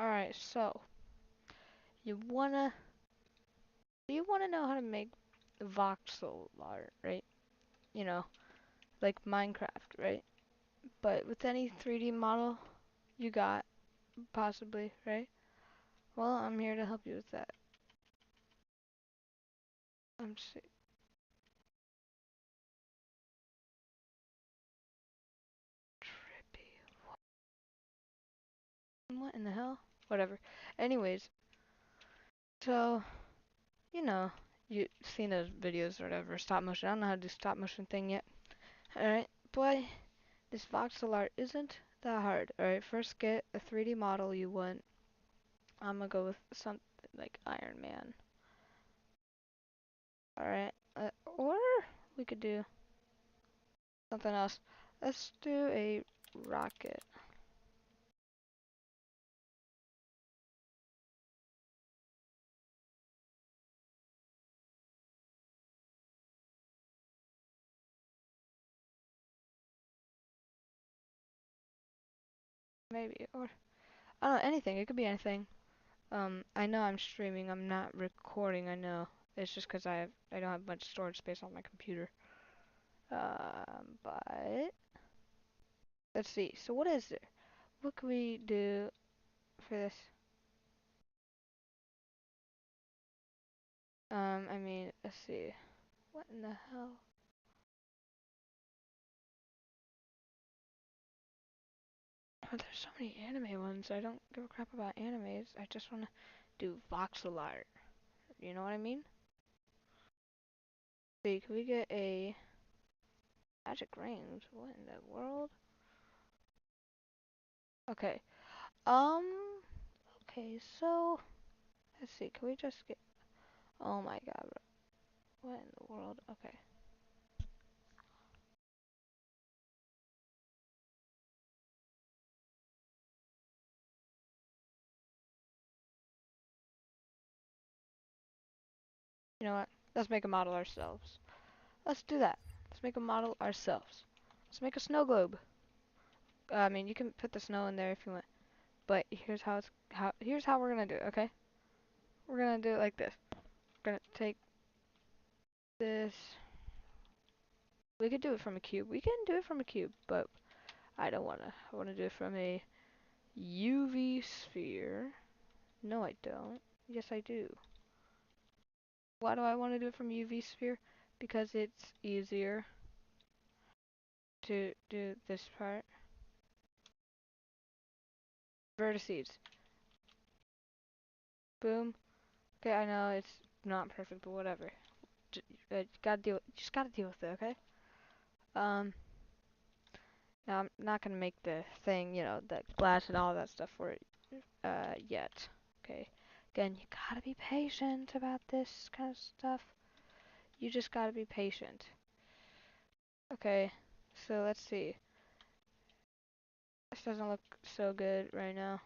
Alright, so you wanna you wanna know how to make voxel art, right? You know, like Minecraft, right? But with any 3D model you got, possibly, right? Well, I'm here to help you with that. I'm see trippy. What in the hell? Whatever. Anyways, so you know, you've seen those videos or whatever, stop motion. I don't know how to do stop motion thing yet. Alright, but this voxel art isn't that hard. Alright, first get a 3D model you want. I'm gonna go with something like Iron Man. Alright, or we could do something else. Let's do a rocket. Maybe, or I don't know, anything. It could be anything. I know I'm streaming. I'm not recording. I know. It's just 'cause I don't have much storage space on my computer. But let's see. So what is there? What can we do for this? I mean, let's see. What in the hell? Oh, there's so many anime ones. I don't give a crap about animes. I just want to do voxel art. You know what I mean? See, can we get a magic rings? What in the world? Okay. Um. Okay. So let's see. Can we just get? Oh my God. What in the world? Okay. You know what? Let's make a model ourselves. Let's do that. Let's make a model ourselves. Let's make a snow globe. I mean, you can put the snow in there if you want, but here's how we're gonna do it. Okay? We're gonna do it like this. We're gonna take this. We could do it from a cube. We can do it from a cube, but I don't wanna. I wanna do it from a UV sphere. No, I don't. Yes, I do. Why do I want to do it from UV sphere? Because it's easier to do this part. Vertices. Boom. Okay, I know it's not perfect, but whatever. J just gotta deal with it, okay? Um, Now I'm not gonna make the thing, the glass and all that stuff for it, yet. Okay. Again, you gotta be patient about this kind of stuff. You just gotta be patient. Okay, so let's see. This doesn't look so good right now.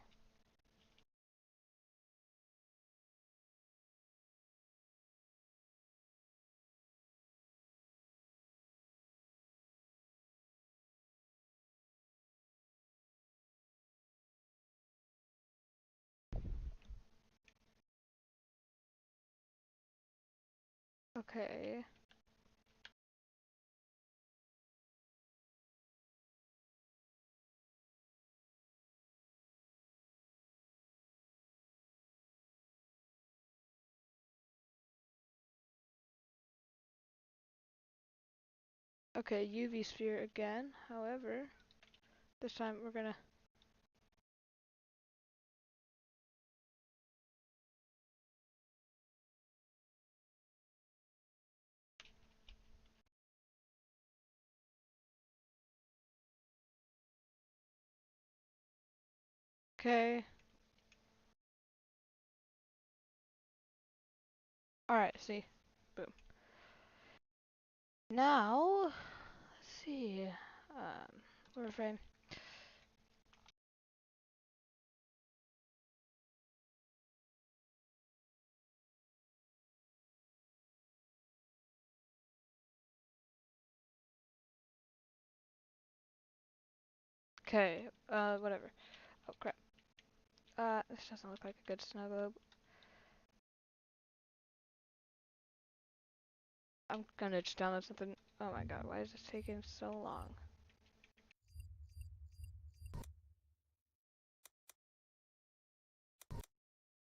Okay. Okay, UV sphere again. However, this time we're gonna. Okay. Alright, see. Boom. Now, let's see. Word frame. Okay, whatever. Oh crap. This doesn't look like a good snow globe. I'm gonna just download something. Oh my god, why is this taking so long?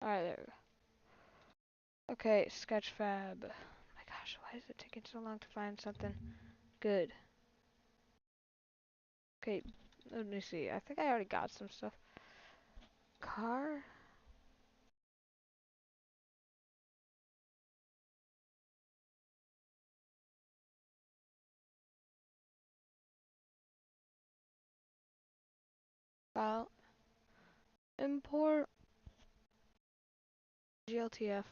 Alright, there we go. Okay, Sketchfab. Oh my gosh, why is it taking so long to find something good? Okay, let me see. I think I already got some stuff. Car? File. Import. GLTF.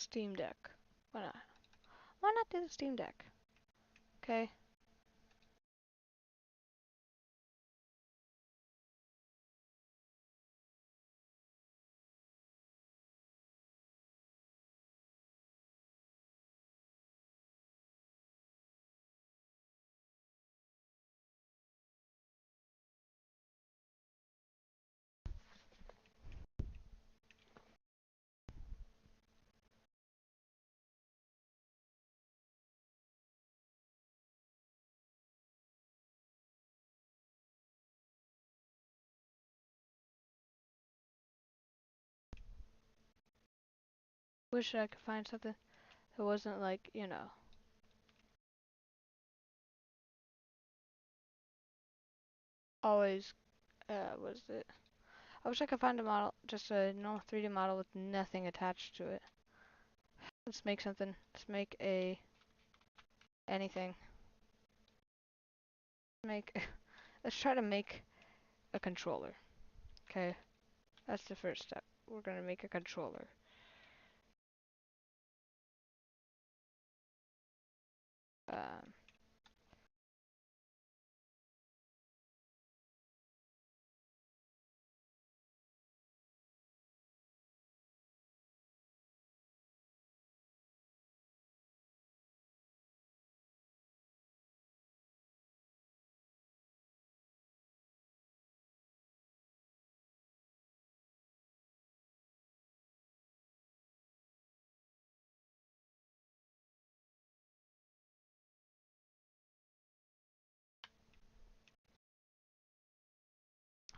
Steam Deck. Why not? Why not do the Steam Deck? Okay. Wish I could find something that wasn't like, you know, always, was it? I wish I could find a model, just a normal 3D model with nothing attached to it. Let's make something. Let's make a anything. Make. Let's try to make a controller. Okay, that's the first step. We're gonna make a controller. Um,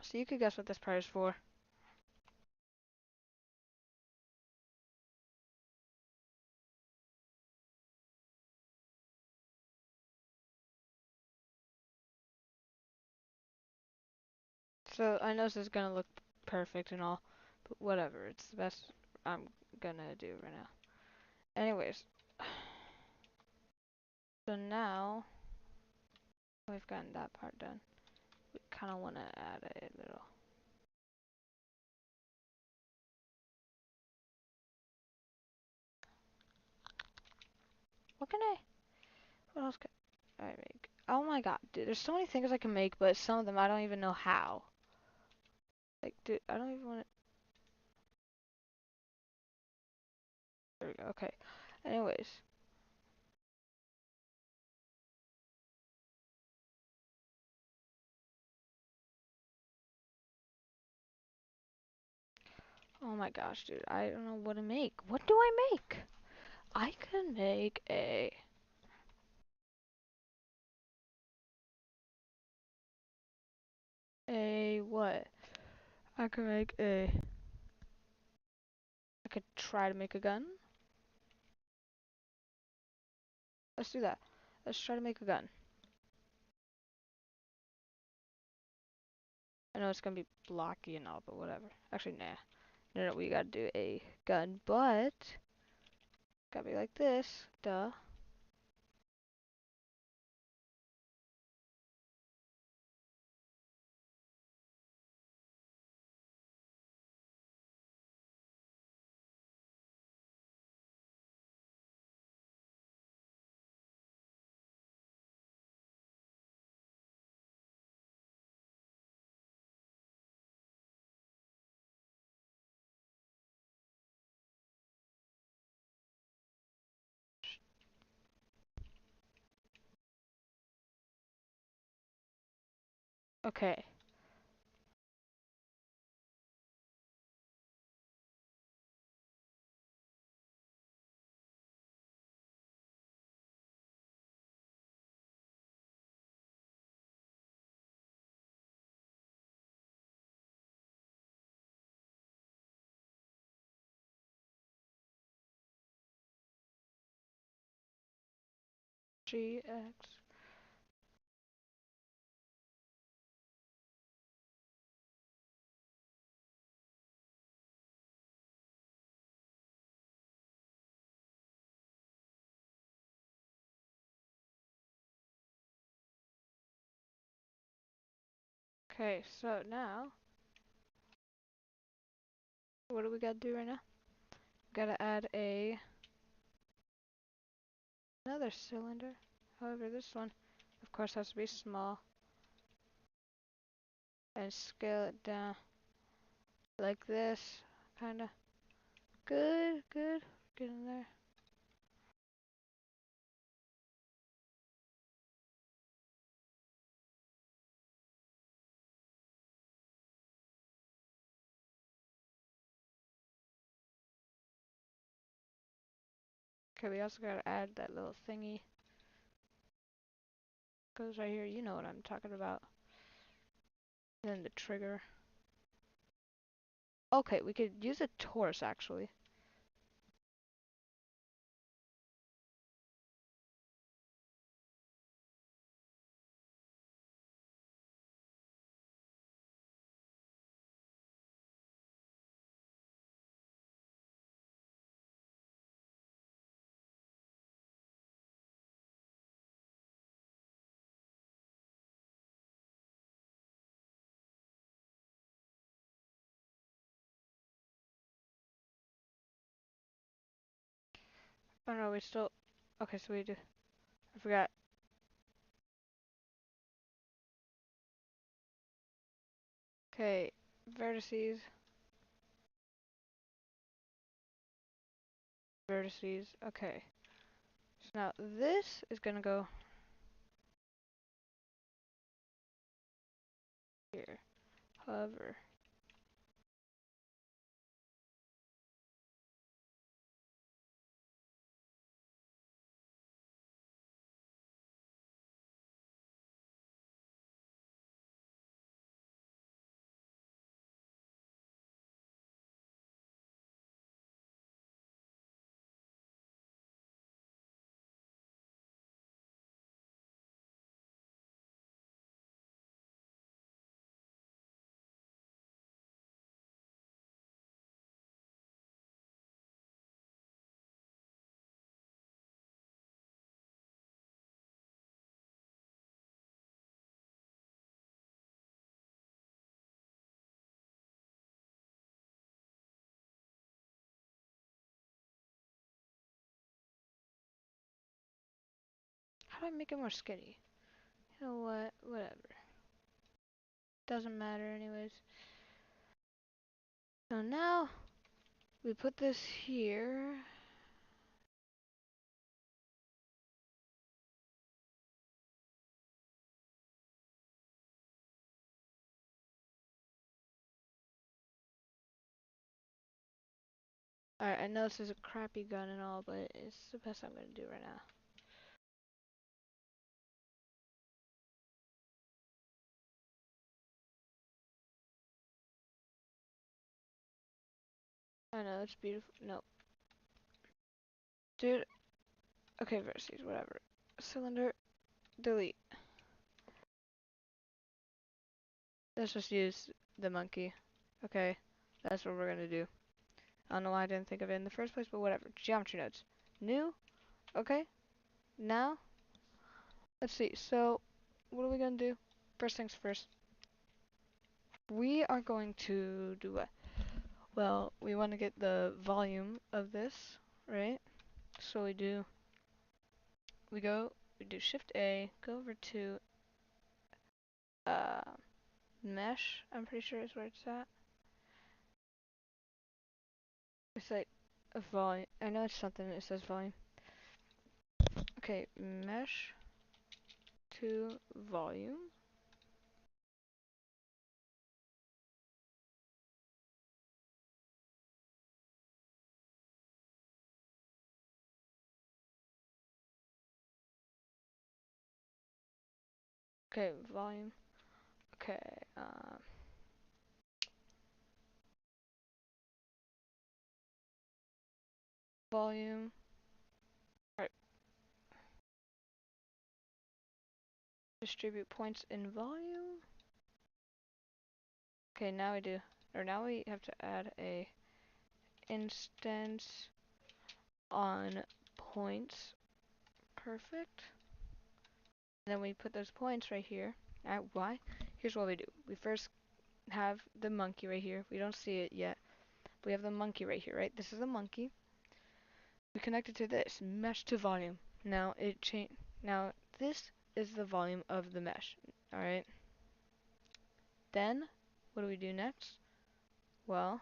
so you could guess what this part is for. So I know this is gonna look perfect and all, but whatever. It's the best I'm gonna do right now. Anyways, so now we've gotten that part done. We kind of want to add a little. What can I? What else can I make? Oh my god, dude! There's so many things I can make, but some of them I don't even know how. Like, dude, I don't even want to. There we go. Okay. Anyways, oh my gosh, dude! I don't know what to make. What do I make? I can make a what? I could make a. I could try to make a gun. Let's do that. Let's try to make a gun. I know it's gonna be blocky and all, but whatever. Actually, nah. No, we gotta do a gun, but gotta be like this. Duh. Okay. GX. Okay, so now, what do we gotta do right now? Gotta add another cylinder. However, this one, of course, has to be small and scale it down like this, kinda. Good, good. Get in there. Okay, we also gotta add that little thingy. Goes right here. You know what I'm talking about. And then the trigger. Okay, we could use a torus actually. Oh no, we still. Okay, so we do. I forgot. Okay, vertices, vertices. Okay. So now this is gonna go here. Hover. How do I make it more skinny? You know what? Whatever. Doesn't matter anyways. So now we put this here. Alright, I know this is a crappy gun and all, but it's the best I'm gonna do right now. I know, it's beautiful. No. Dude. Okay, vertices, whatever. Cylinder, delete. Let's just use the monkey. Okay, that's what we're gonna do. I don't know why I didn't think of it in the first place, but whatever. Geometry nodes. New. Okay. Now, let's see. So, what are we gonna do? First things first. We are going to do what? Well, we want to get the volume of this, right? So we do Shift A, go over to uh, mesh. I'm pretty sure is where it's at. It's like a volume. I know it's something that says volume. Okay, mesh to volume. Okay, volume. Okay, volume. Alright, distribute points in volume. Okay, now we do. Or now we have to add a instance on points. Perfect. And then we put those points right here. Why? Here's what we do. We first have the monkey right here. We don't see it yet. We have the monkey right here, right? This is the monkey. We connect it to this mesh to volume. Now Now this is the volume of the mesh. All right. Then what do we do next? Well,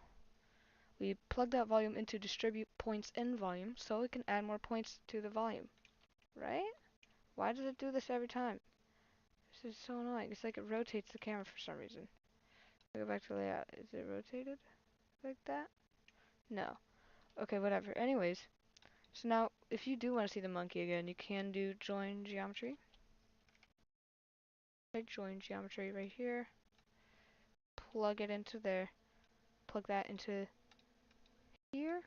we plug that volume into distribute points in volume so we can add more points to the volume, right? Why does it do this every time? This is so annoying. It's like it rotates the camera for some reason. Go back to layout. Is it rotated like that? No. Okay, whatever. Anyways, so now if you do want to see the monkey again, you can do join geometry. Okay, join geometry right here. Plug it into there. Plug that into here.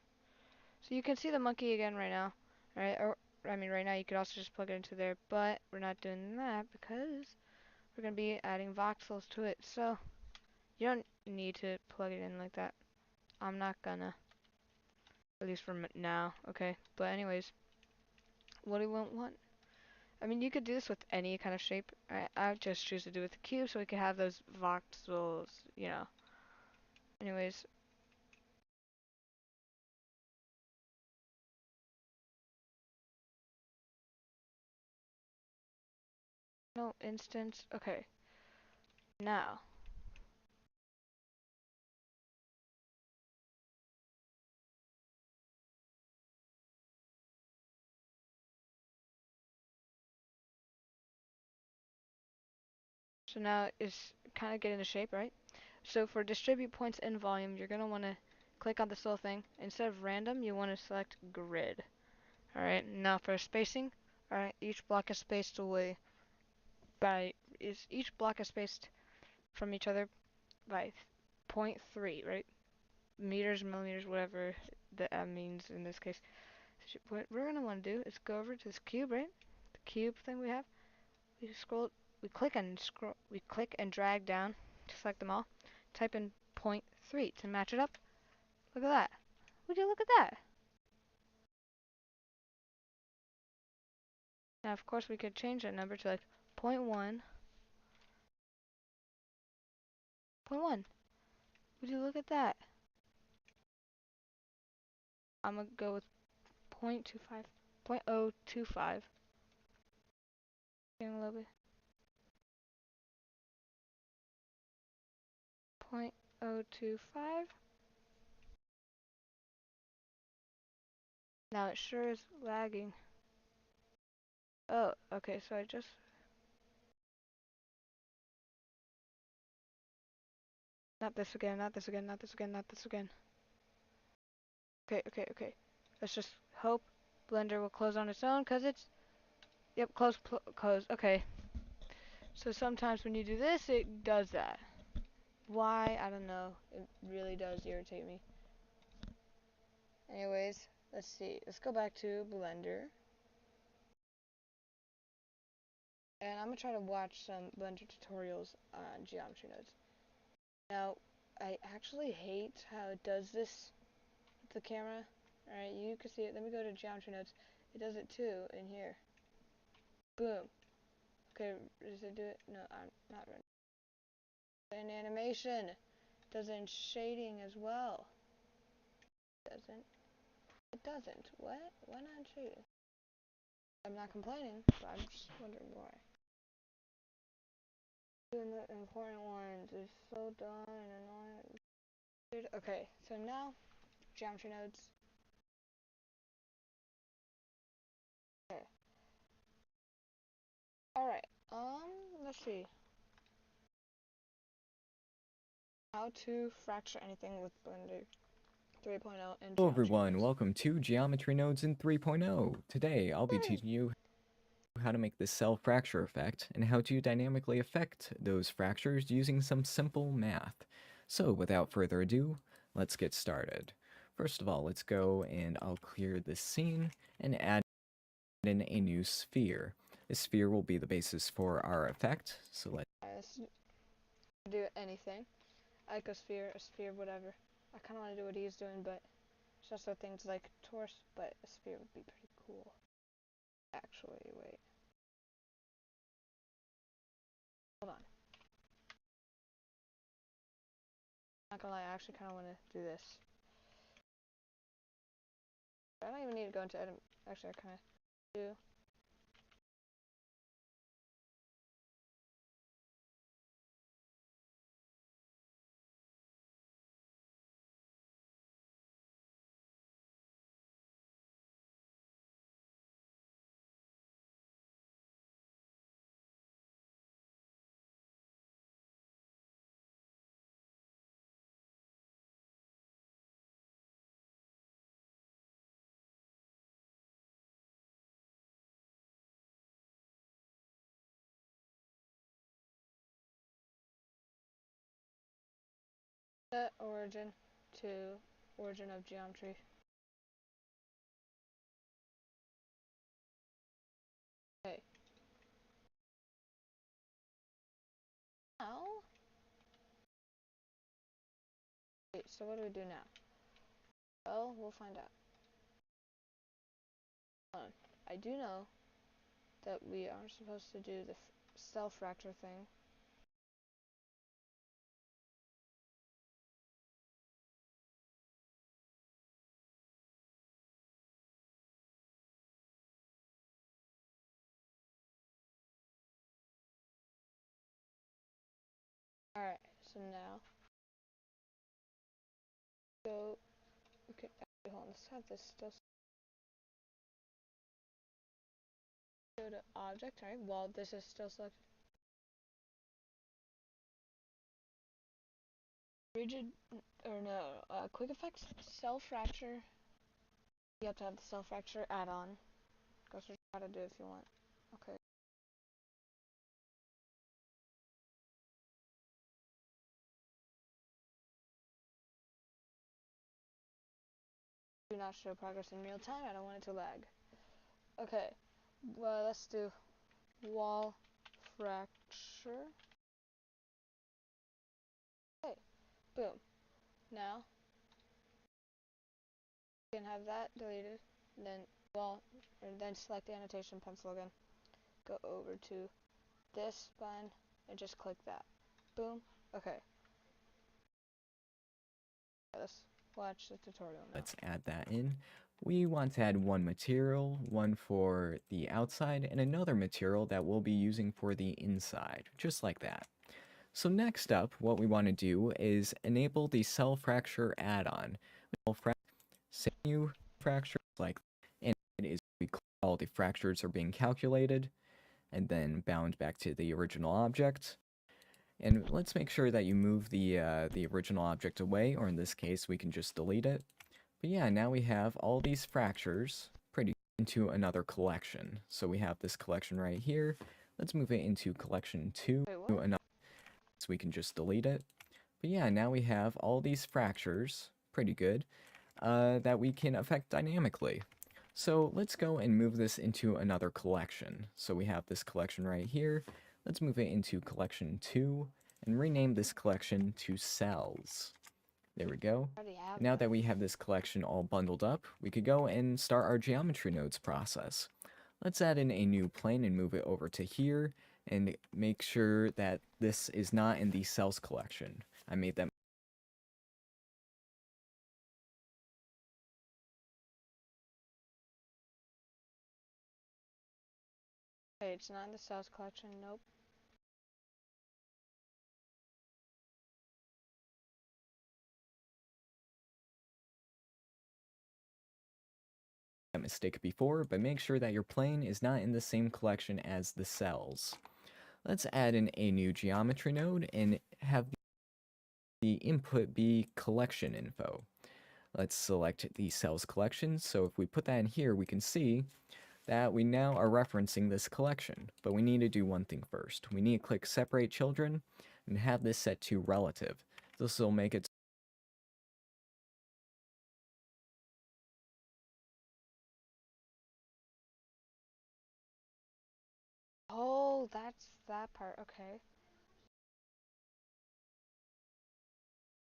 So you can see the monkey again right now. Right? Or I mean right now you could also just plug it into there, but we're not doing that because we're gonna be adding voxels to it. So you don't need to plug it in like that. I'm not gonna. At least for now, okay? But anyways, what do we want? I mean, you could do this with any kind of shape. I would just choose to do it with the cube so we could have those voxels, you know. Anyways, no instance. Okay, now. So now it's kind of getting the shape, right? So for distribute points in volume, you're going to want to click on this little thing. Instead of random, you want to select grid. Alright, now for spacing, alright, each block is spaced away each block is spaced from each other by 0.3, right? Meters, millimeters, whatever that means in this case. So what we're going to want to do is go over to this cube, right? The cube thing we have. We click and drag down to select them all. Type in 0.3 to match it up. Look at that. Would you look at that? Now, of course, we could change that number to like 0.1, 0.1. Would you look at that? I'm gonna go with 0.25, 0.025. Getting a little bit. 0.025. Now it sure is lagging. Oh, okay, so I just... Not this again, not this again, not this again, not this again. Okay, okay, okay. Let's just hope Blender will close on its own, because it's... Yep, close, close. Okay. So sometimes when you do this, it does that. Why? I don't know. It really does irritate me. Anyways, let's see. Let's go back to Blender. And I'm going to try to watch some Blender tutorials on geometry nodes. Now, I actually hate how it does this with the camera. Alright, you can see it. Let me go to geometry nodes. It does it too in here. Boom. Okay, does it do it? No, I'm not running. In animation. Does it in shading as well. Doesn't. It doesn't. What? Why not shading? I'm not complaining, but I'm just wondering why. Doing the important ones is so dumb and annoying. Okay, so now geometry nodes. Okay. Alright, let's see. How to fracture anything with Blender 3.0 and Hello geometry everyone, nodes. welcome to Geometry Nodes in 3.0. Today I'll be teaching you how to make the cell fracture effect and how to dynamically affect those fractures using some simple math. So without further ado, let's get started. First of all, let's go and I'll clear this scene and add in a new sphere. This sphere will be the basis for our effect, so let's do anything. Icosphere, a sphere, whatever. I kind of want to do what he's doing, but there's also things like torus, but a sphere would be pretty cool. Actually, wait. Hold on. Not gonna lie, I actually kind of want to do this. I don't even need to go into edit. Actually, I kind of do. Set origin to origin of geometry. Okay. Now, wait, so what do we do now? Well, we'll find out. I do know that we are supposed to do the cell fracture thing. Alright, so now, go, okay, actually, hold on, let's have this still, go to object, alright, well, this is still selected. Rigid, or no, quick effects, cell fracture, you have to have the cell fracture add-on. Go search how to do it if you want. Okay. Do not show progress in real time, I don't want it to lag. Okay, well, let's do wall fracture. Okay, boom. Now, you can have that deleted, and then, well, and then select the annotation pencil again. Go over to this button, and just click that. Boom. Okay. Let's watch the tutorial now. let's add that in. We want to add one material, one for the outside, and another material that we'll be using for the inside, just like that. So next up, what we want to do is enable the cell fracture add-on. Save new fractures like that, and it is all the fractures are being calculated and then bound back to the original object. And let's make sure that you move the original object away, or in this case, we can just delete it. But yeah, now we have all these fractures pretty into another collection. So we have this collection right here. Let's move it into collection 2. Wait, So we can just delete it. But yeah, now we have all these fractures, pretty good, that we can affect dynamically. So let's go and move this into another collection. So we have this collection right here. Let's move it into collection 2 and rename this collection to cells. There we go. Now that we have this collection all bundled up, we could go and start our geometry nodes process. Let's add in a new plane and move it over to here and make sure that this is not in the cells collection. I made them. Hey, it's not in the cells collection, nope. That mistake before, but make sure that your plane is not in the same collection as the cells. Let's add in a new geometry node and have the input be collection info. Let's select the cells collection. So if we put that in here, we can see that we now are referencing this collection, but we need to do one thing first. We need to click Separate Children and have this set to Relative. This will make it Oh, that's that part. Okay.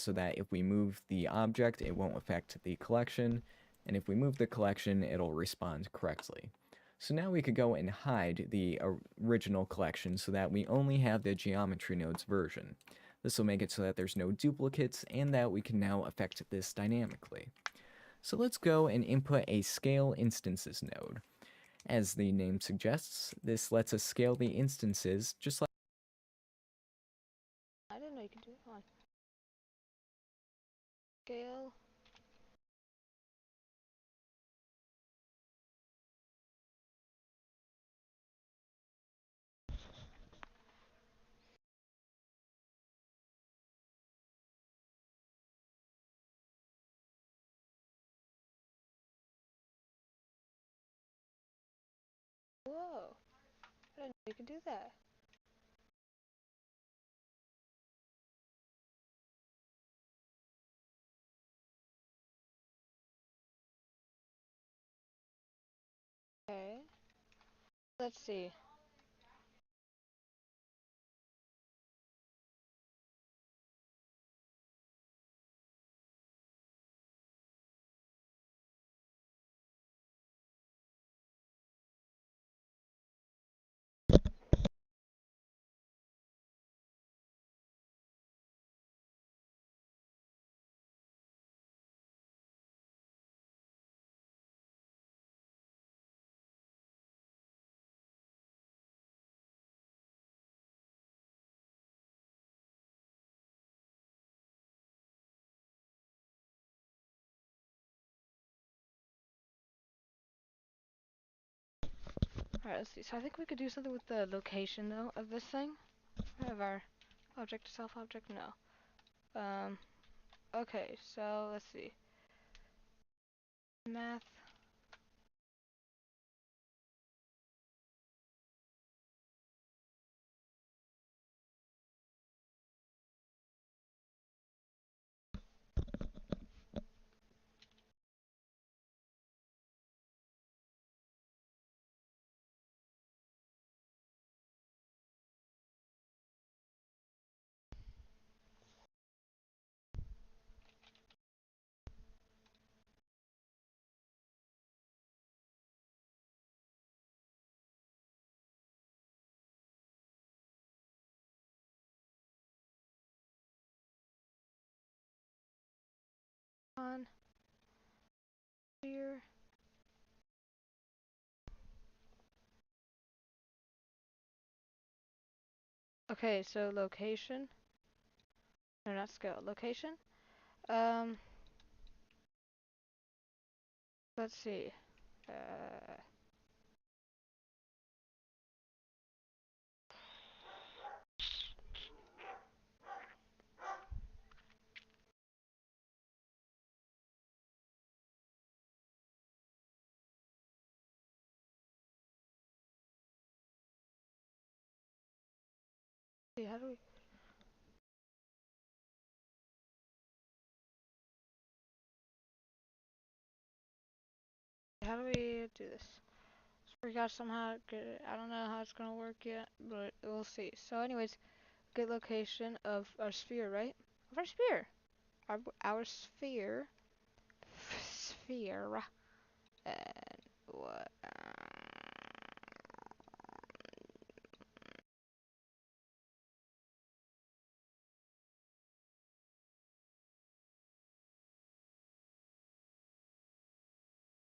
so that if we move the object, it won't affect the collection, and if we move the collection, it'll respond correctly. So now we could go and hide the original collection so that we only have the geometry nodes version. This will make it so that there's no duplicates and that we can now affect this dynamically. So let's go and input a scale instances node. As the name suggests, this lets us scale the instances just like I didn't know you could do it on scale. Whoa. I didn't know you could do that. Okay. Let's see. Alright, let's see. So I think we could do something with the location though of this thing. Of our object to self object? No. Okay, so let's see. Math. On here. Okay, so location. No, not scale. Location. Um, let's see. Uh, see, how do we do this? We got somehow get it. I don't know how it's gonna work yet, but we'll see. So, anyways, get location of our sphere, right? Of our sphere. Our sphere. Sphere. And what?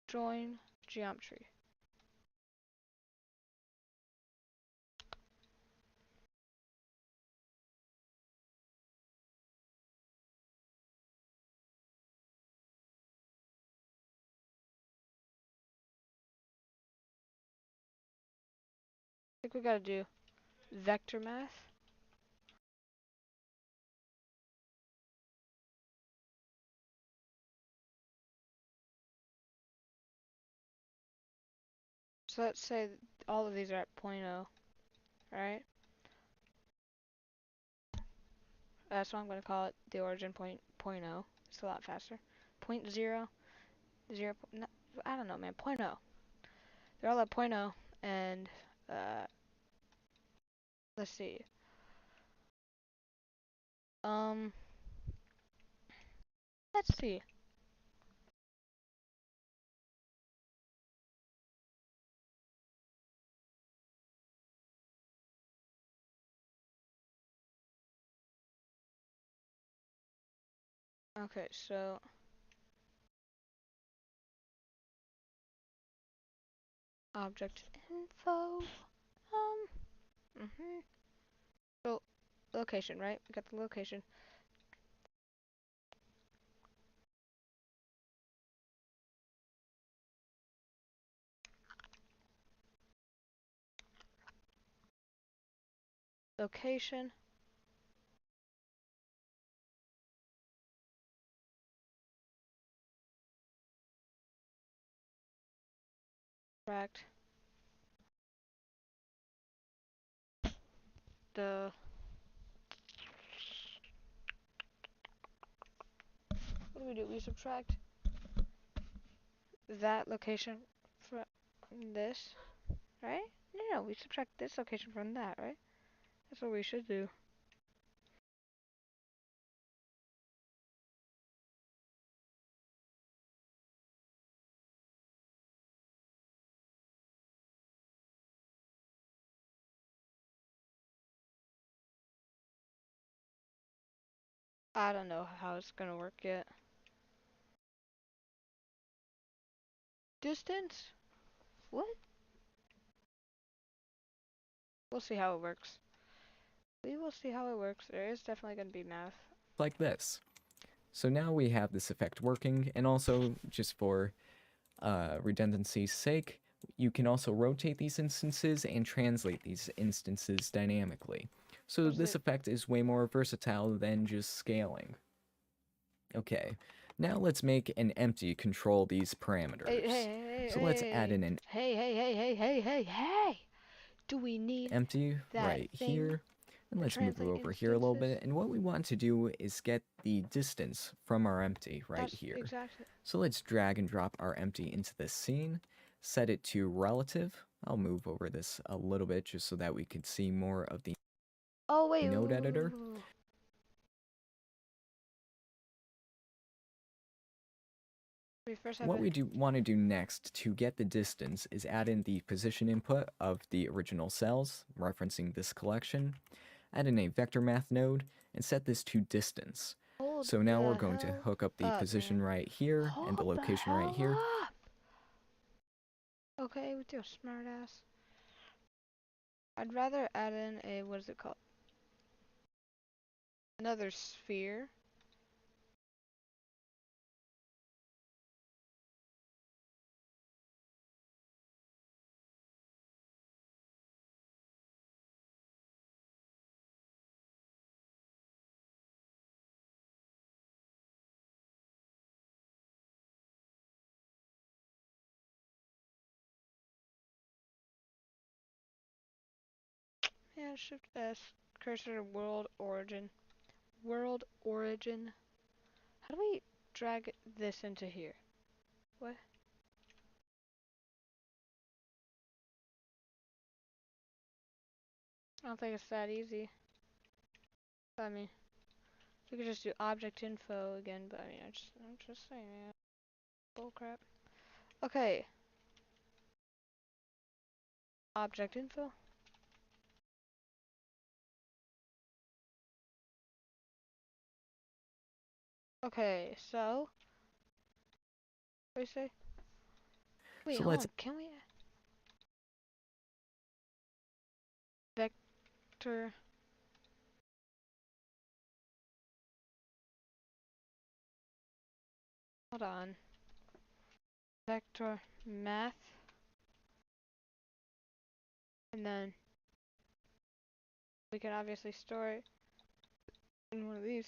Join geometry. I think we gotta do vector math. So let's say all of these are at point .0, right? That's what I'm going to call it, the origin point .0. It's a lot faster. Point 0, 0, no, I don't know, man, point .0. They're all at point .0, and, let's see. Um, let's see. Okay, so object info. So location, right? We got the location. Location. Correct. The what do? We subtract that location from this, right? No, we subtract this location from that, right? That's what we should do. I don't know how it's gonna work yet. Distance? What? We'll see how it works. We will see how it works. There is definitely gonna be math. Like this. So now we have this effect working, and also, just for redundancy's sake, you can also rotate these instances and translate these instances dynamically. So this effect is way more versatile than just scaling. Okay, now let's make an empty control these parameters. Hey, so let's add in an hey! Do we need empty that right thing here? And let's move it translate over here a little instances? bit. And what we want to do is get the distance from our empty right That's here. exactly. So let's drag and drop our empty into this scene, set it to relative. I'll move over this a little bit just so that we can see more of the Oh wait. node editor. What we want to do next to get the distance is add in the position input of the original cells, referencing this collection, add in a vector math node, and set this to distance. So now we're going to hook up the position right here and the location right here. Okay, with your smart ass. I'd rather add in a, what is it called? Another sphere. Yeah, Shift S. Cursor to world origin. World origin. How do we drag this into here? What? I don't think it's that easy. I mean, we could just do object info again, but I mean, I'm just saying, man. Bullcrap. Okay. Object info. Okay, so. What do you say? Wait, So hold on. Can we vector? Hold on. Vector math. And then we can obviously store it in one of these.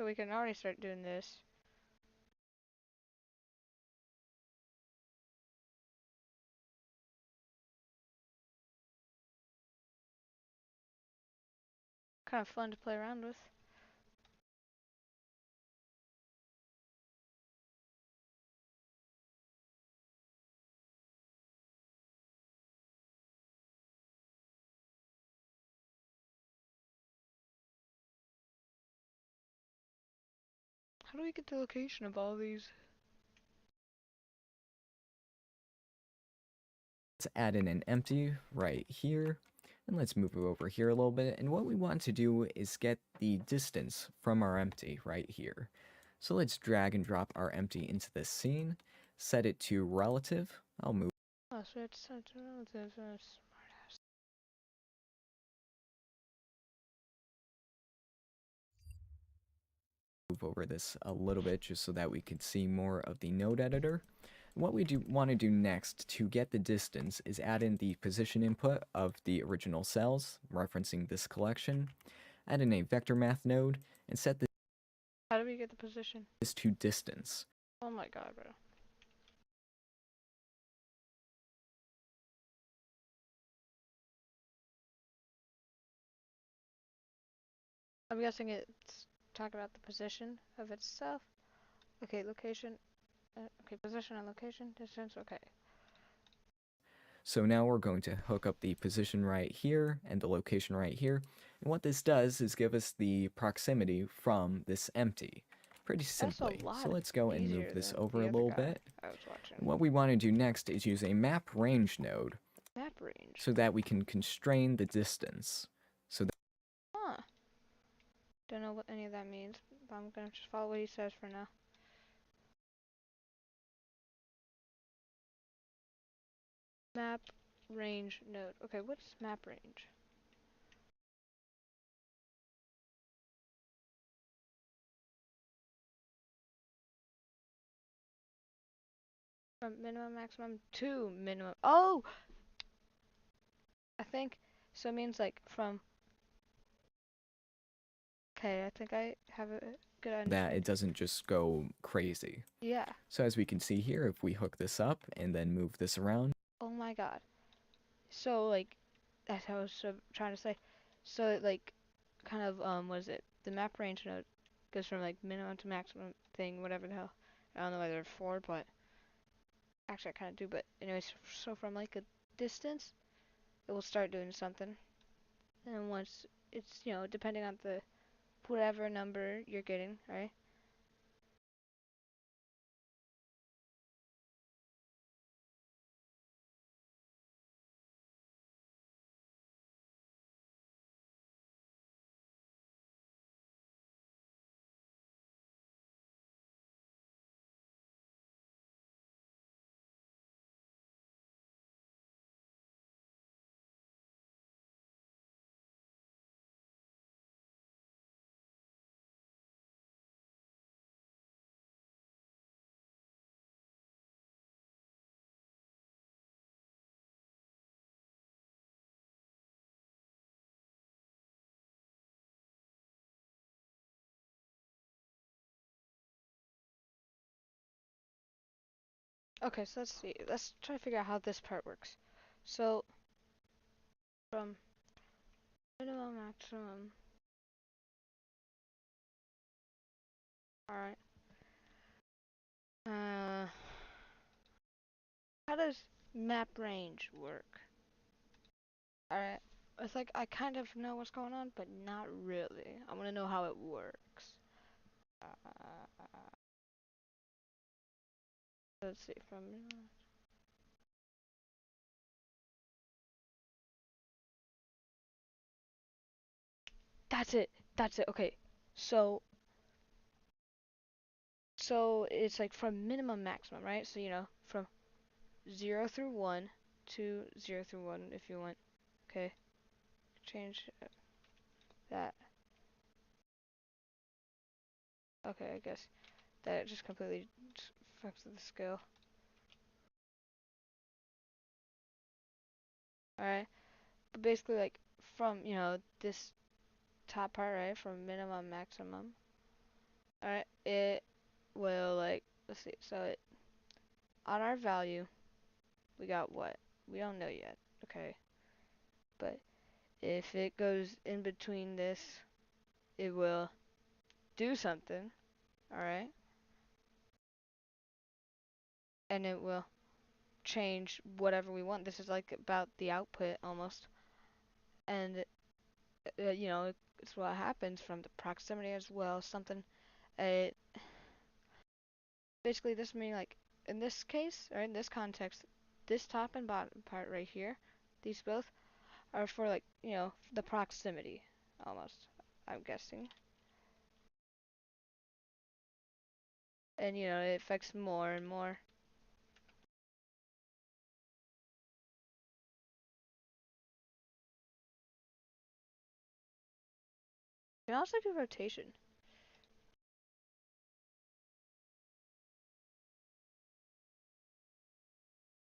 So we can already start doing this. kind of fun to play around with. How do we get the location of all these? Let's add in an empty right here. And let's move it over here a little bit. And what we want to do is get the distance from our empty right here. So let's drag and drop our empty into this scene. Set it to relative. I'll move Oh, so it's such a relative. over this a little bit just so that we can see more of the node editor. What we want to do next to get the distance is add in the position input of the original cells, referencing this collection, add in a vector math node, and set How do we get the position? this to distance. Oh my god, bro. I'm guessing it's talking about the position of itself. Okay, location. Okay, position and location, distance, okay. So now we're going to hook up the position right here and the location right here. And what this does is give us the proximity from this empty. Pretty simply. That's a lot So let's go and easier move this than over the a other little guy bit. I was watching. What we want to do next is use a map range node Map range. so that we can constrain the distance. So that Huh. Don't know what any of that means, but I'm gonna just follow what he says for now. Map range node. Okay, what's map range? From minimum, maximum to minimum. Oh! I think, so it means like from, okay, I think I have a good understanding. it doesn't just go crazy. Yeah. So as we can see here, if we hook this up and then move this around, Oh my god. So like, that's how I was trying to say. So it like, kind of, what is it? The map range node goes from like minimum to maximum thing, whatever the hell. I don't know why there are four, but actually I kind of do. But anyways, so from like a distance, it will start doing something. And then once it's, depending on the whatever number you're getting, right? Okay, so let's see. Let's try to figure out how this part works. So, from minimum, maximum. Alright. Uh, how does map range work? Alright. It's like I kind of know what's going on, but not really. I want to know how it works. Let's see. From that's it. That's it. Okay. So, it's like from minimum, maximum, right? So from 0 through 1 to 0 through 1 if you want. Okay. Change that. Okay, I guess that just completely fucks with the scale. Alright, but basically like from, this top part, right, from minimum, maximum. Alright, it will like, let's see, so on our value, we got what? We don't know yet, okay, but If it goes in between this, it will do something, alright? And it will change whatever we want. This is like about the output almost. And, you know, it's what happens from the proximity as well. Something, uh, basically this means like, in this case, or in this context, this top and bottom part right here, these both, are for like, you know, the proximity, almost, I'm guessing. And, you know, it affects more and more. You can also do rotation.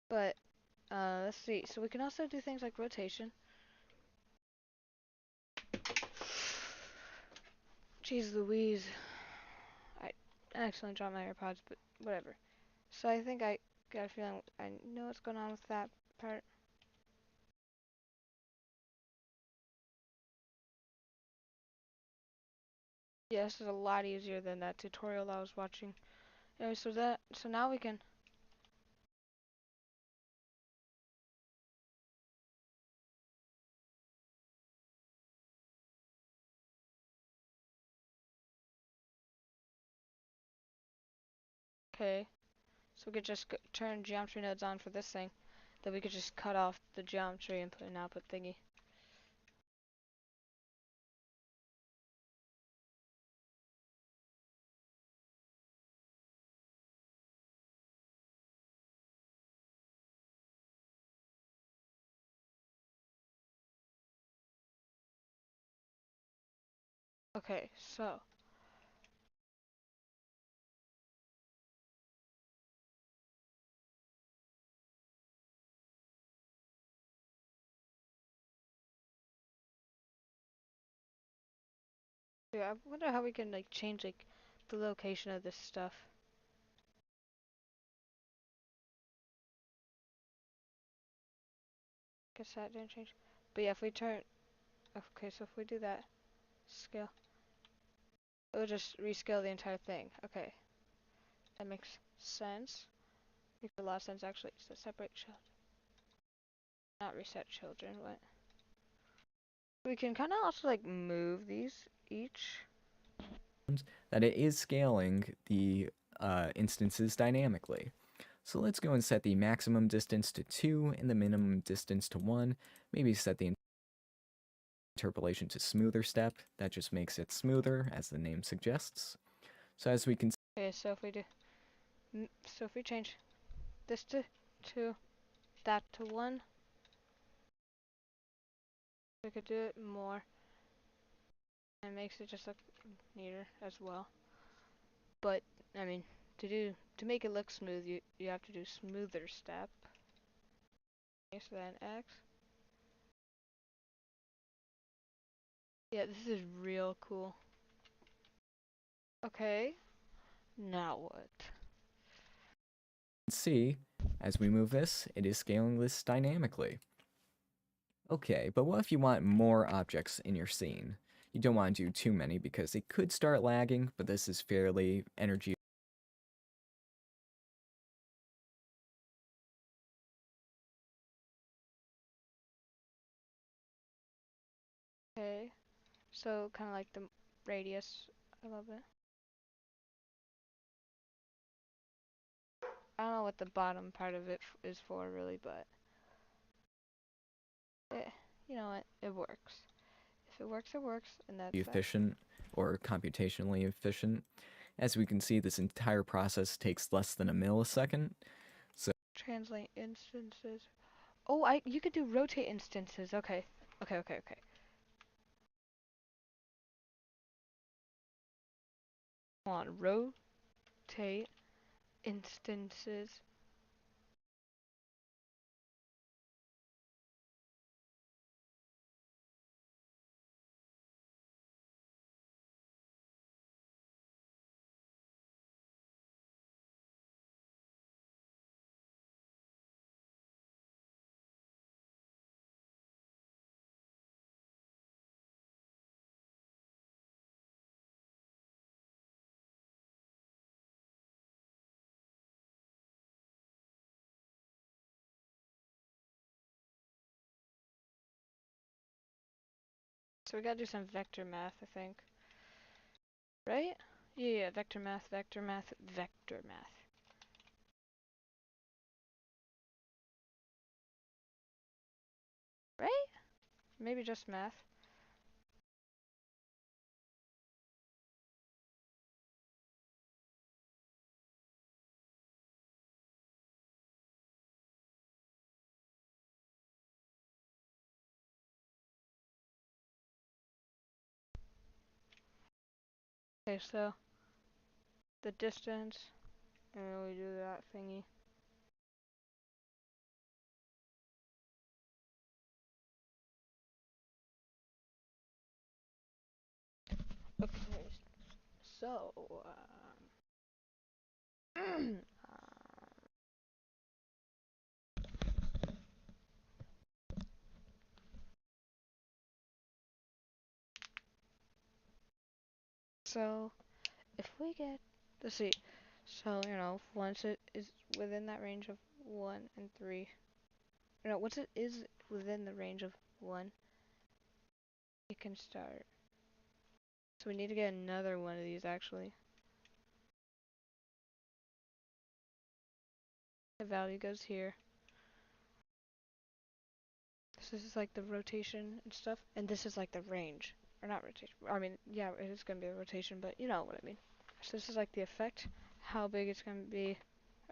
But, let's see. So we can also do things like rotation. Jeez Louise. I accidentally dropped my AirPods, but whatever. So I think I got a feeling I know what's going on with that part. Yeah, this is a lot easier than that tutorial I was watching. Anyway, so now we can. Okay, so we could just turn geometry nodes on for this thing. Then we could just cut off the geometry and put an output thingy. Okay, so yeah, I wonder how we can like change like the location of this stuff. Guess that didn't change. But yeah, if we turn, okay, so if we do that scale, it'll just rescale the entire thing. Okay, that makes sense. Makes a lot of sense actually. So separate children, not reset children. What? We can kind of also like move these each. that it is scaling the instances dynamically. So let's go and set the maximum distance to 2 and the minimum distance to 1. Maybe set the interpolation to smoother step. That just makes it smoother, as the name suggests. So as we can Okay, so if we do, so if we change this to 2, that to 1, we could do it more. And it makes it just look neater as well. But I mean, to make it look smooth, you have to do smoother step. Okay, so then X. Yeah, this is real cool. Okay, now what? see, as we move this, it is scaling this dynamically. Okay, but what if you want more objects in your scene? You don't want to do too many because it could start lagging, but this is fairly energy. Okay, so kind of like the radius a little bit. I don't know what the bottom part of it is for really, but you know what? It works. If it works, it works, and that's that. Efficient or computationally efficient. As we can see, this entire process takes less than a millisecond. So Translate instances. Oh, you could do rotate instances. Okay. Okay, okay, okay. Come on, rotate instances. So we gotta do some vector math, I think. Right? Yeah, vector math, vector math, vector math. Right? Maybe just math. Okay, so the distance, and we do that thingy. Okay, so, so if we get, let's see, so, you know, once it is within that range of 1 and 3, once it is within the range of 1, it can start. So we need to get another one of these, actually. The value goes here. This is like the rotation and stuff, and this is like the range. Or not rotation, I mean, yeah, it is going to be a rotation, but you know what I mean. So this is like the effect, how big it's going to be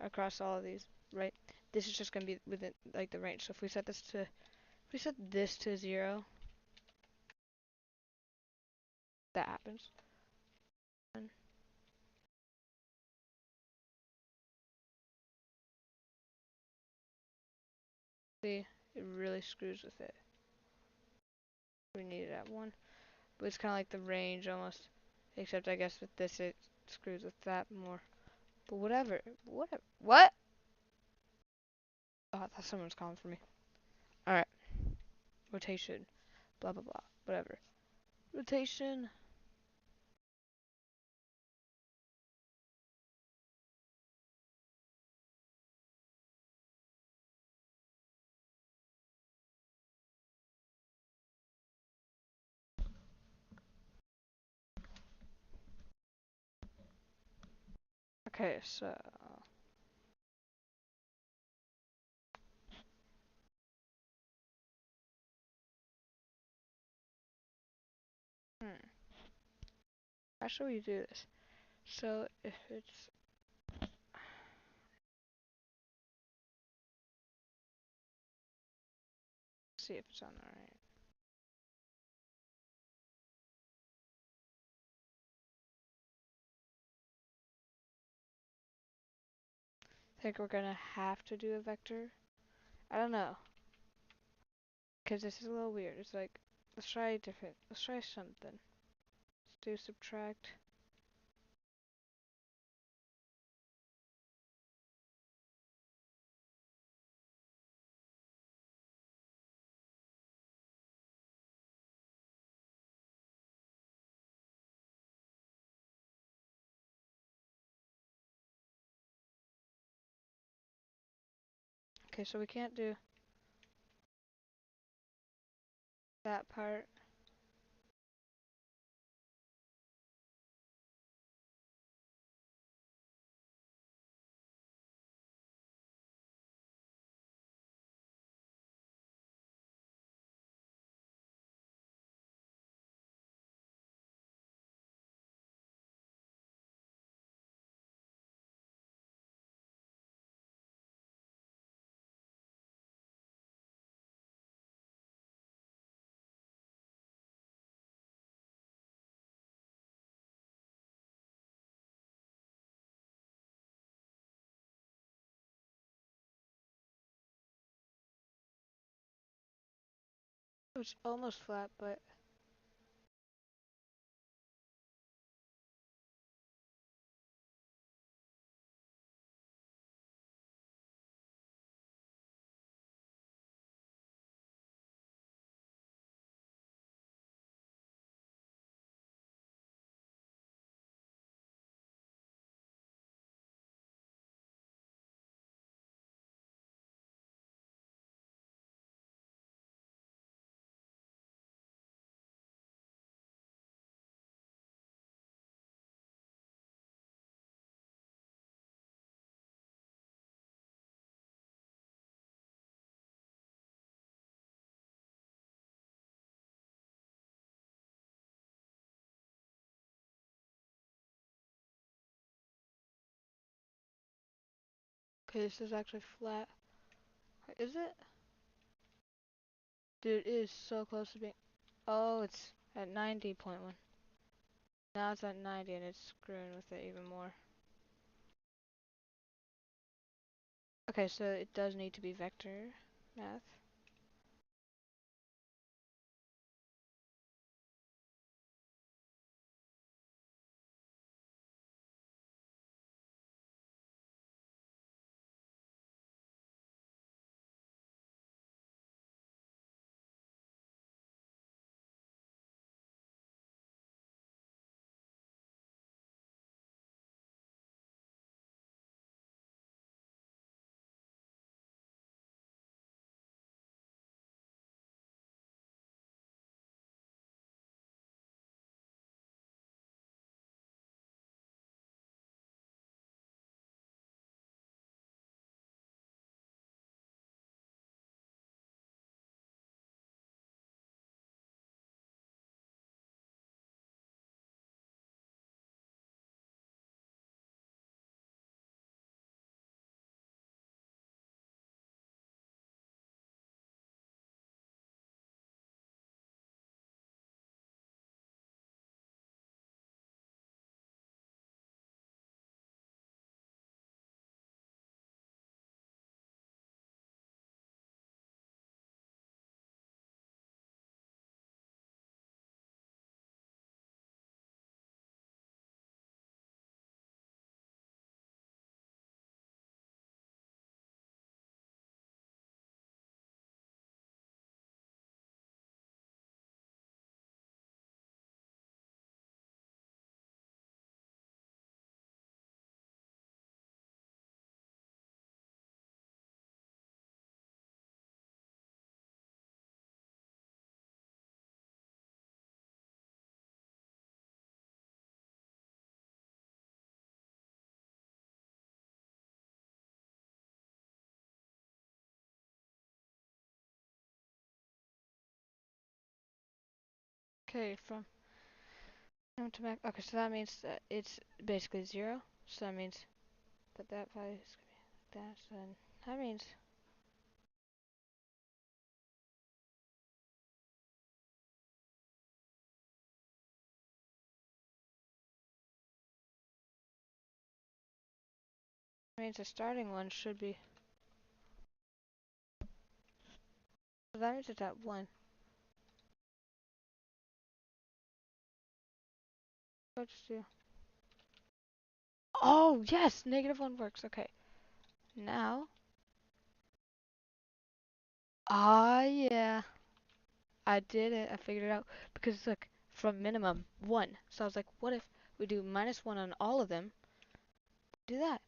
across all of these, right? This is just going to be within like the range. So if we set this to, if we set this to 0, that happens. And see, it really screws with it. We need it at 1, but it's kind of like the range almost, except I guess with this it screws with that more. But whatever, whatever. What? Oh, I thought someone was calling for me. Alright, rotation, blah blah blah, whatever. Rotation. Okay, so how should we do this? So if it's see if it's on the right. I think we're gonna have to do a vector. I don't know, cause this is a little weird. It's like let's try different. Let's try something. Let's do subtract. Okay, so we can't do that part. It's almost flat, but Okay, this is actually flat. Is it? Dude, it is so close to being. Oh, it's at 90.1. Now it's at 90 and it's screwing with it even more. Okay, so it does need to be vector math. Okay, from to back. Okay, so that means that it's basically 0. So that means that that value is gonna be like that. So then that means the starting one should be. So that means it's at 1. Let's do. Oh yes, -1 works. Okay, now. Ah yeah, I did it. I figured it out because look, from minimum 1. So I was like, what if we do -1 on all of them? Do that.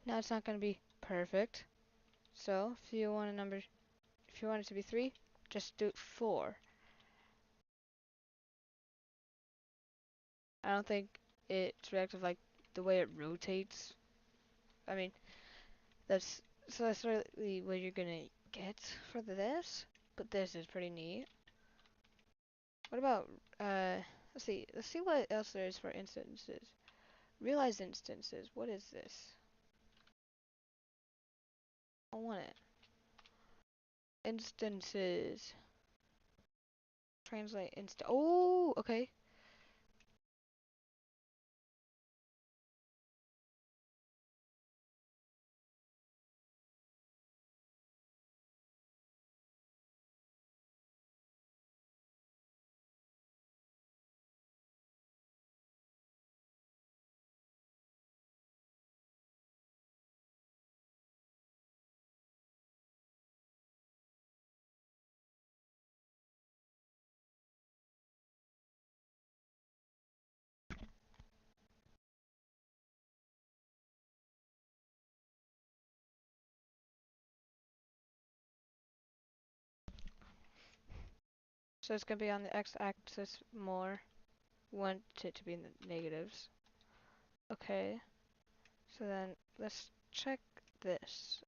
Now it's not gonna be perfect. So if you want a number, if you want it to be 3, just do 4. I don't think it's reactive like the way it rotates. I mean, that's so that's really what you're gonna get for this. But this is pretty neat. What about let's see what else there is for instances. Realized instances. What is this? I want it. Instances. Translate Oh, okay. So it's gonna be on the x-axis more. Want it to be in the negatives. Okay. So then let's check this.